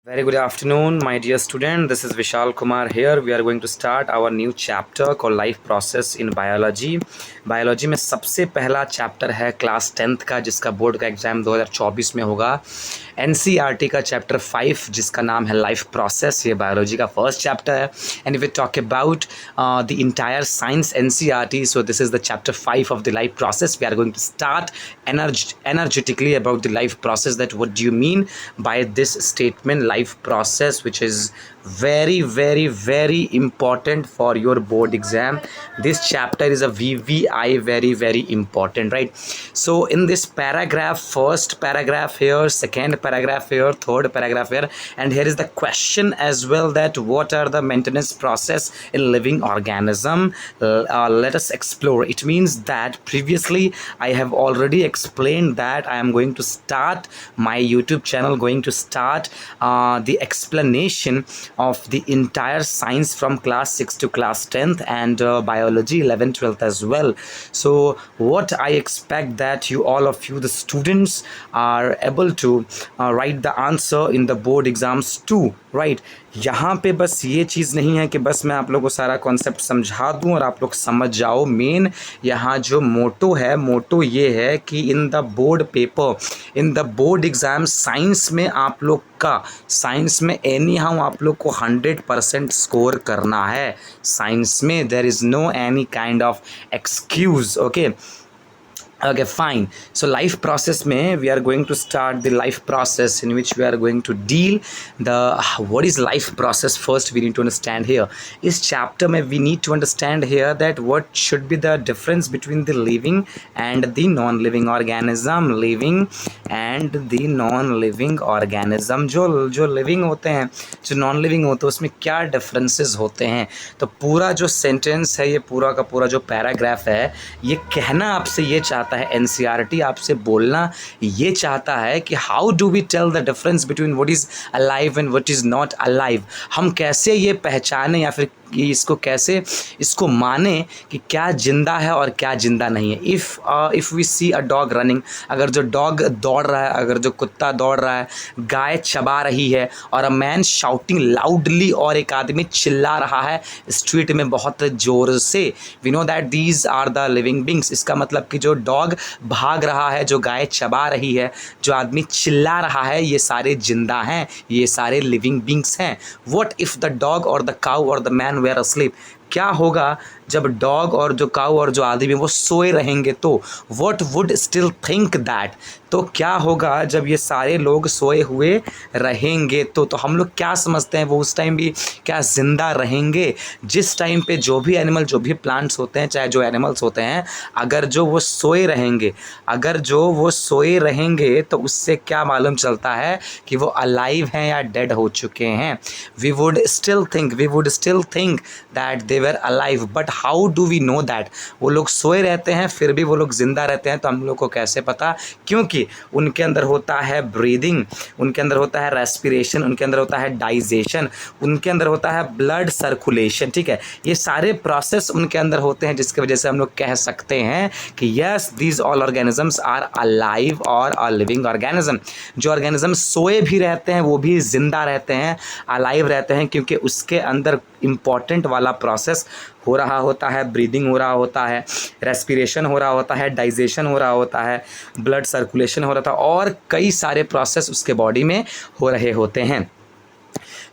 Very good afternoon, my dear student. This is Vishal Kumar here. We are going to start our new chapter called Life Process in Biology. Biology में सबसे पहला chapter है class 10th का, जिसका board का exam 2024 में होगा। NCERT का चैप्टर 5 जिसका नाम है लाइफ प्रोसेस, ये बायोलॉजी का फर्स्ट चैप्टर है। And we talk about the entire science NCERT, so this is the chapter 5 of the life process. We are going to start energetically about the life process, that what do you mean by this statement life process, which is very important for your board exam. This chapter is a VVI, very important, right? So in this paragraph, first paragraph here, second paragraph here, third paragraph here, and here is the question as well, that what are the maintenance process in living organism. Let us explore. It means that previously I have already explained that I am going to start my YouTube channel, going to start the explanation of the entire science from class 6 to class 10th and biology 11th 12th as well. So what I expect that you, all of you, the students, are able to write the answer in the board exams too, right? यहाँ पे बस ये चीज़ नहीं है कि बस मैं आप लोगों को सारा कॉन्सेप्ट समझा दूँ और आप लोग समझ जाओ। मेन यहाँ जो मोटो है, मोटो ये है कि in the board paper, in the board exam science में आप लोग का, साइंस में एनी हाउ आप लोग को 100% स्कोर करना है। साइंस में there is no any kind of excuse, okay. Okay, fine. So life process mein we are going to start the life process in which we are going to deal the what is life process. First we need to understand here is chapter mein we need to understand here that what should be the difference between the living and the non-living organism. Living and the non-living organism, जो living होते हैं, जो non-living होते हैं, उसमें क्या differences होते हैं। तो पूरा जो sentence है, ये पूरा का पूरा जो paragraph है, ये कहना आपसे ये चाहता है NCERT, आपसे बोलना ये चाहता है कि how do we tell the difference between what is alive and what is not alive. हम कैसे ये पहचाने या फिर कि इसको कैसे इसको माने कि क्या जिंदा है और क्या जिंदा नहीं है। If we see a dog running, अगर जो डॉग दौड़ रहा है, अगर जो कुत्ता दौड़ रहा है, गाय चबा रही है, और अ मैन शाउटिंग लाउडली, और एक आदमी चिल्ला रहा है स्ट्रीट में बहुत ज़ोर से, we know that these are the living beings. इसका मतलब कि जो डॉग भाग रहा है, जो गाय चबा रही है, जो आदमी चिल्ला रहा है, ये सारे जिंदा हैं, ये सारे लिविंग बींग्स हैं। व्हाट इफ़ द डॉग और द काउ और द मैन वेयर अस्लीप, क्या होगा जब डॉग और जो काऊ और जो आदमी वो सोए रहेंगे, तो what would still think that, तो क्या होगा जब ये सारे लोग सोए हुए रहेंगे, तो हम लोग क्या समझते हैं, वो उस टाइम भी क्या ज़िंदा रहेंगे। जिस टाइम पे जो भी एनिमल, जो भी प्लांट्स होते हैं, चाहे जो एनिमल्स होते हैं, अगर जो वो सोए रहेंगे, अगर जो वो सोए रहेंगे, तो उससे क्या मालूम चलता है कि वो अलाइव हैं या डेड हो चुके हैं। We would still think that they were alive, but how do we know that. वो लोग सोए रहते हैं फिर भी वो लोग ज़िंदा रहते हैं, तो हम लोग को कैसे पता? क्योंकि उनके अंदर होता है ब्रीदिंग, उनके अंदर होता है रेस्पिरेशन, उनके अंदर होता है डाइजेशन, उनके अंदर होता है ब्लड सर्कुलेशन, ठीक है। ये सारे प्रोसेस उनके अंदर होते हैं, जिसकी वजह से हम लोग कह सकते हैं कि yes, these all organisms are alive और आर लिविंग ऑर्गेनिज्म। जो ऑर्गेनिज्म सोए भी रहते हैं वो भी ज़िंदा रहते हैं, अलाइव रहते हैं, क्योंकि उसके अंदर इम्पॉर्टेंट वाला प्रोसेस हो रहा होता है, ब्रीदिंग हो रहा होता है, रेस्पिरेशन हो रहा होता है, डाइजेशन हो रहा होता है, ब्लड सर्कुलेशन हो रहा था, और कई सारे प्रोसेस उसके बॉडी में हो रहे होते हैं।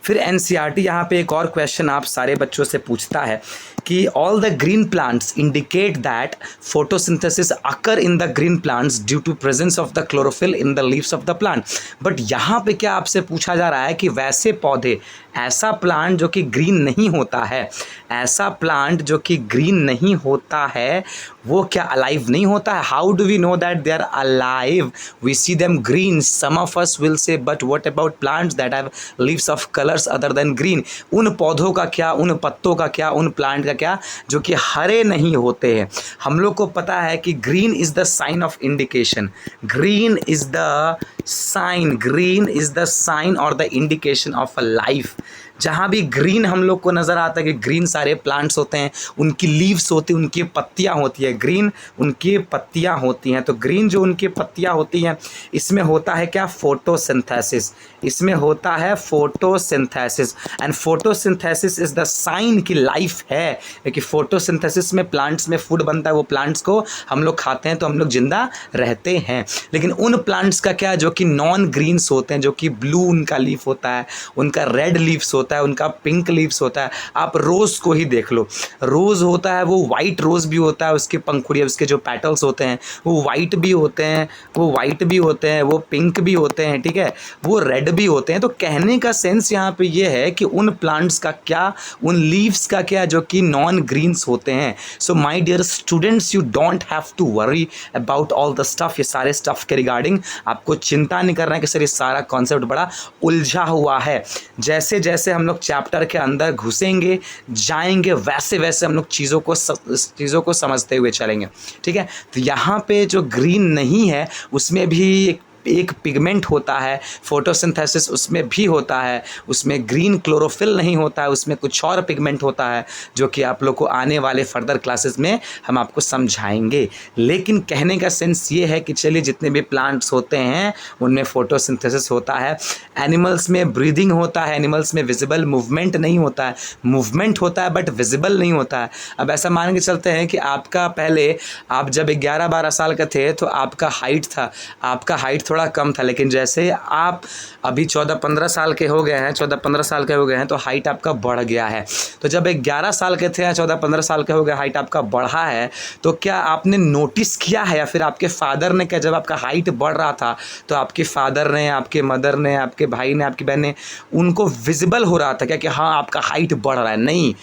फिर NCERT यहाँ पे एक और क्वेश्चन आप सारे बच्चों से पूछता है कि all the green plants indicate that photosynthesis occur in the green plants due to presence of the chlorophyll in the leaves of the plant. But यहाँ पे क्या आपसे पूछा जा रहा है कि वैसे पौधे, ऐसा प्लांट जो कि ग्रीन नहीं होता है, ऐसा प्लांट जो कि ग्रीन नहीं होता है, वो क्या अलाइव नहीं होता है? How do we know that they are alive? We see them green, some of us will say, but what about plants that have leaves of colours other than green. उन पौधों का क्या, उन पत्तों का क्या, उन प्लांट का क्या जो कि हरे नहीं होते हैं। हम लोग को पता है कि green is the sign of indication, green is the sign, green is the sign और the indication of a life. जहाँ भी ग्रीन हम लोग को नज़र आता है कि ग्रीन सारे प्लांट्स होते हैं, उनकी लीव्स होती हैं, उनकी पत्तियाँ होती है, ग्रीन उनकी पत्तियाँ होती हैं। तो ग्रीन जो उनकी पत्तियाँ होती हैं, इसमें होता है क्या, फोटोसिंथेसिस। इसमें होता है photosynthesis, and photosynthesis is the sign कि लाइफ है, क्योंकि फोटोसिंथेसिस में प्लांट्स में फूड बनता है, वो प्लांट्स को हम लोग खाते हैं तो हम लोग जिंदा रहते हैं। लेकिन उन प्लांट्स का क्या, जो कि नॉन ग्रीन्स होते हैं, जो कि ब्लू उनका लीफ होता है, उनका रेड लीव्स होता है, उनका पिंक लीव्स होता है। आप रोज़ को ही देख लो, रोज़ होता है, वो वाइट रोज़ भी होता है, उसके पंखुड़ियाँ, उसके जो पेटल्स होते हैं वो वाइट भी होते हैं, वो वाइट भी होते हैं, वो पिंक भी होते हैं, ठीक है, वो रेड भी होते हैं। तो कहने का सेंस यहाँ पे ये है कि उन प्लांट्स का क्या, उन लीव्स का क्या, जो कि नॉन ग्रीन्स होते हैं। So my dear students, you don't have to worry about all the stuff. ये सारे स्टफ के रिगार्डिंग आपको चिंता नहीं करना है कि सर ये सारा कॉन्सेप्ट बड़ा उलझा हुआ है। जैसे जैसे हम लोग चैप्टर के अंदर घुसेंगे जाएंगे, वैसे वैसे हम लोग चीज़ों को समझते हुए चलेंगे, ठीक है। तो यहाँ पे जो ग्रीन नहीं है उसमें भी एक पिगमेंट होता है, फोटोसिंथेसिस उसमें भी होता है, उसमें ग्रीन क्लोरोफिल नहीं होता है, उसमें कुछ और पिगमेंट होता है जो कि आप लोग को आने वाले फर्दर क्लासेस में हम आपको समझाएंगे। लेकिन कहने का सेंस ये है कि चलिए जितने भी प्लांट्स होते हैं उनमें फोटोसिंथेसिस होता है, एनिमल्स में ब्रीदिंग होता है, एनिमल्स में विजिबल मूवमेंट नहीं होता है, मूवमेंट होता है बट विजिबल नहीं होता है। अब ऐसा मान के चलते हैं कि आपका पहले आप जब 11-12 साल का थे तो आपका हाइट था, आपका हाइट थोड़ा कम था, लेकिन जैसे आप अभी 14-15 साल के हो गए हैं, 14-15 साल के हो गए हैं तो हाइट आपका बढ़ गया है। तो जब 11 साल के थे या 14-15 साल के हो गए, हाइट आपका बढ़ा है, तो क्या आपने नोटिस किया है या फिर आपके फादर ने क्या, जब आपका हाइट बढ़ रहा था तो आपके फादर ने, आपके मदर ने, आपके भाई ने, आपकी बहन ने, उनको विजिबल हो रहा था क्या कि हाँ आपका हाइट बढ़ रहा है? नहीं।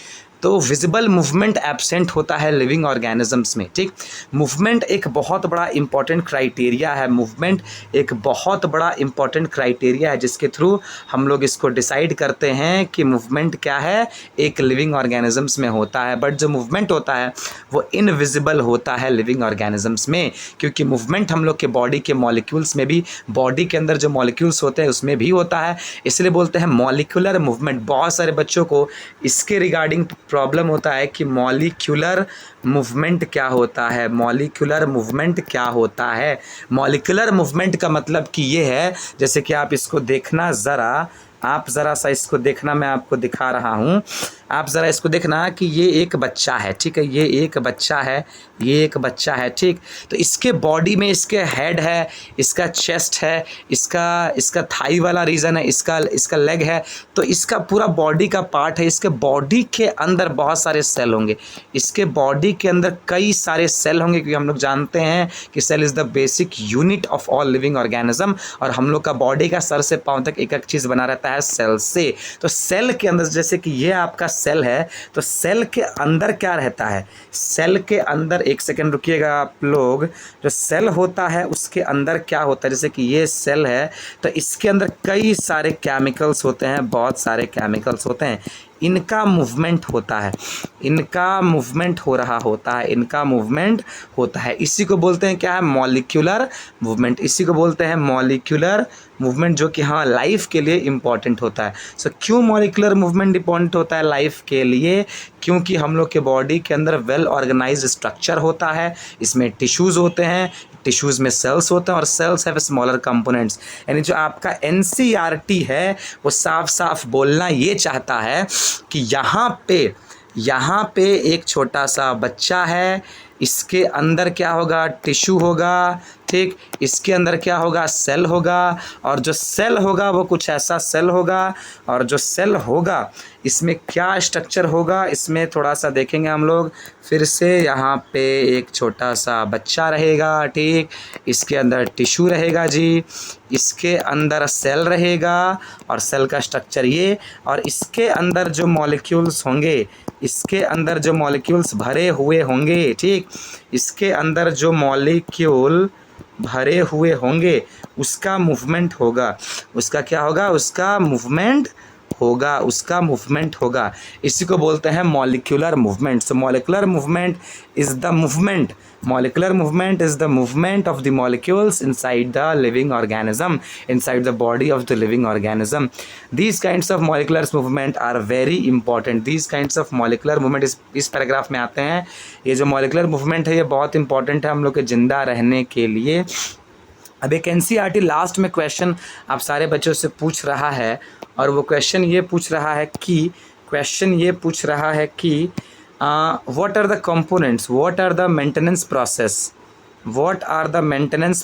तो विजिबल मूवमेंट एब्सेंट होता है लिविंग ऑर्गेनिजम्स में, ठीक। मूवमेंट एक बहुत बड़ा इंपॉर्टेंट क्राइटेरिया है, मूवमेंट एक बहुत बड़ा इंपॉर्टेंट क्राइटेरिया है जिसके थ्रू हम लोग इसको डिसाइड करते हैं कि मूवमेंट क्या है, एक लिविंग ऑर्गेनिजम्स में होता है। बट जो मूवमेंट होता है वो इनविजिबल होता है लिविंग ऑर्गेनिजम्स में, क्योंकि मूवमेंट हम लोग के बॉडी के मॉलिक्यूल्स में भी, बॉडी के अंदर जो मॉलिक्यूल्स होते हैं उसमें भी होता है, इसलिए बोलते हैं मॉलिक्यूलर मूवमेंट। बहुत सारे बच्चों को इसके रिगार्डिंग प्रॉब्लम होता है कि मॉलिक्यूलर मूवमेंट क्या होता है, मॉलिक्यूलर मूवमेंट क्या होता है। मॉलिक्यूलर मूवमेंट का मतलब कि ये है, जैसे कि आप इसको देखना ज़रा, आप ज़रा सा इसको देखना, मैं आपको दिखा रहा हूँ, आप ज़रा इसको देखना कि ये एक बच्चा है, ठीक है, ये एक बच्चा है, ये एक बच्चा है, ठीक। तो इसके बॉडी में इसके हेड है, इसका चेस्ट है, इसका थाई वाला रीजन है, इसका लेग है, तो इसका पूरा बॉडी का पार्ट है। इसके बॉडी के अंदर बहुत सारे सेल होंगे, इसके बॉडी के अंदर कई सारे सेल होंगे, क्योंकि हम लोग जानते हैं कि cell is the basic unit of all living organism, और हम लोग का बॉडी का सर से पाँव तक एक एक चीज़ बना रहता है सेल से। तो सेल के अंदर, जैसे कि ये आपका सेल है, तो सेल के अंदर क्या रहता है, सेल के अंदर, एक सेकंड रुकिएगा आप लोग, जो सेल होता है उसके अंदर क्या होता है, जैसे कि ये सेल है तो इसके अंदर कई सारे केमिकल्स होते हैं, बहुत सारे केमिकल्स होते हैं, इनका मूवमेंट होता है, इनका मूवमेंट हो रहा होता है, इनका मूवमेंट होता है। इसी को बोलते हैं क्या है, मॉलिक्यूलर मूवमेंट, इसी को बोलते हैं मॉलिक्यूलर मूवमेंट, जो कि हाँ लाइफ के लिए इम्पॉर्टेंट होता है। सो क्यों मॉलिक्यूलर मूवमेंट इम्पॉर्टेंट होता है लाइफ के लिए? क्योंकि हम लोग के बॉडी के अंदर वेल ऑर्गेनाइज्ड स्ट्रक्चर होता है, इसमें टिश्यूज़ होते हैं, टिश्यूज़ में सेल्स होते हैं, और सेल्स हैव स्मॉलर कंपोनेंट्स। यानी जो आपका एनसीईआरटी है वो साफ साफ बोलना ये चाहता है कि यहाँ पे एक छोटा सा बच्चा है, इसके अंदर क्या होगा, टिश्यू होगा, ठीक, इसके अंदर क्या होगा, सेल होगा, और जो सेल होगा वो कुछ ऐसा सेल होगा, और जो सेल होगा इसमें क्या स्ट्रक्चर होगा, इसमें थोड़ा सा देखेंगे हम लोग फिर से। यहाँ पे एक छोटा सा बच्चा रहेगा, ठीक, इसके अंदर टिश्यू रहेगा जी, इसके अंदर सेल रहेगा, और सेल का स्ट्रक्चर ये, और इसके अंदर जो मॉलिक्यूल्स होंगे, इसके अंदर जो मॉलिक्यूल्स भरे हुए होंगे, ठीक, इसके अंदर जो मॉलिक्यूल भरे हुए होंगे उसका मूवमेंट होगा, उसका क्या होगा, उसका मूवमेंट होगा, उसका मूवमेंट होगा, इसी को बोलते हैं molecular movement. So molecular movement is the movement, molecular movement is the movement of the molecules inside the living organism, inside the body of the living organism. These kinds of molecular movement are very important. These kinds of molecular movement इस paragraph में आते हैं। ये जो molecular movement है ये बहुत important है हम लोग के ज़िंदा रहने के लिए। अब एक NCERT लास्ट में क्वेश्चन आप सारे बच्चों से पूछ रहा है, और वो क्वेश्चन ये पूछ रहा है कि what are the components, what are the maintenance process, what are the maintenance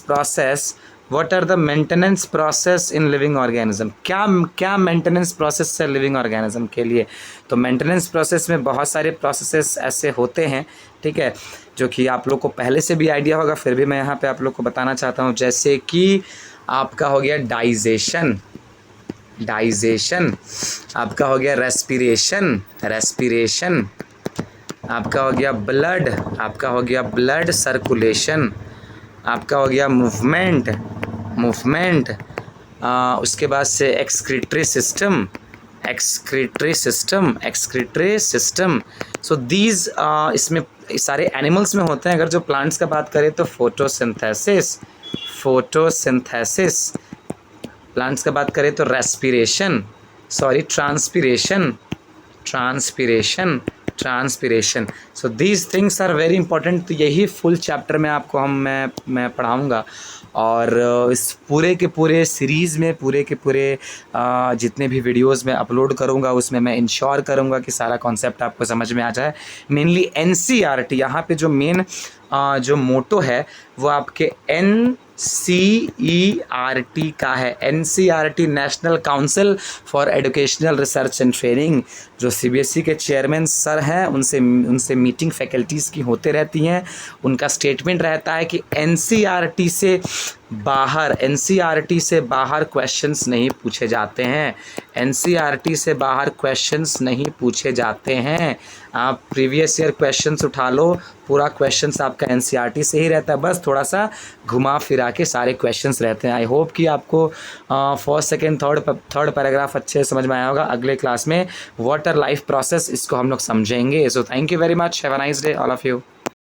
process in living organism, क्या मेंटेनेंस प्रोसेस है लिविंग ऑर्गेनिज्म के लिए। तो मेंटेनेंस प्रोसेस में बहुत सारे प्रोसेसेस ऐसे होते हैं, ठीक है, जो कि आप लोग को पहले से भी आइडिया होगा, फिर भी मैं यहाँ पे आप लोग को बताना चाहता हूँ। जैसे कि आपका हो गया डाइजेशन, आपका हो गया रेस्पिरेशन, आपका हो गया ब्लड सर्कुलेशन, आपका हो गया मूवमेंट, उसके बाद से एक्सक्रीटरी सिस्टम। सो दीज इसमें सारे एनिमल्स में होते हैं। अगर जो प्लांट्स का बात करें तो फोटोसिंथेसिस, प्लांट्स का बात करें तो transpiration. So these things are very important. तो यही फुल चैप्टर में आपको मैं पढ़ाऊँगा, और इस पूरे के पूरे सीरीज़ में जितने भी वीडियोस मैं अपलोड करूँगा उसमें मैं इंश्योर करूँगा कि सारा कॉन्सेप्ट आपको समझ में आ जाए। मेनली NCERT यहाँ पे जो मेन जो मोटो है वो आपके NCERT का है, NCERT national council for educational research and training. जो CBSE के चेयरमैन सर हैं उनसे मीटिंग फैकल्टीज़ की होते रहती हैं। उनका स्टेटमेंट रहता है कि NCERT से बाहर क्वेश्चंस नहीं पूछे जाते हैं, NCERT से बाहर क्वेश्चंस नहीं पूछे जाते हैं। आप प्रीवियस ईयर क्वेश्चंस उठा लो, पूरा क्वेश्चंस आपका NCERT से ही रहता है, बस थोड़ा सा घुमा फिरा के सारे क्वेश्चंस रहते हैं। आई होप कि आपको फर्स्ट सेकंड थर्ड पैराग्राफ अच्छे से समझ में आया होगा। अगले क्लास में वाटर लाइफ प्रोसेस इसको हम लोग समझेंगे। So thank you very much, have a nice day all of you.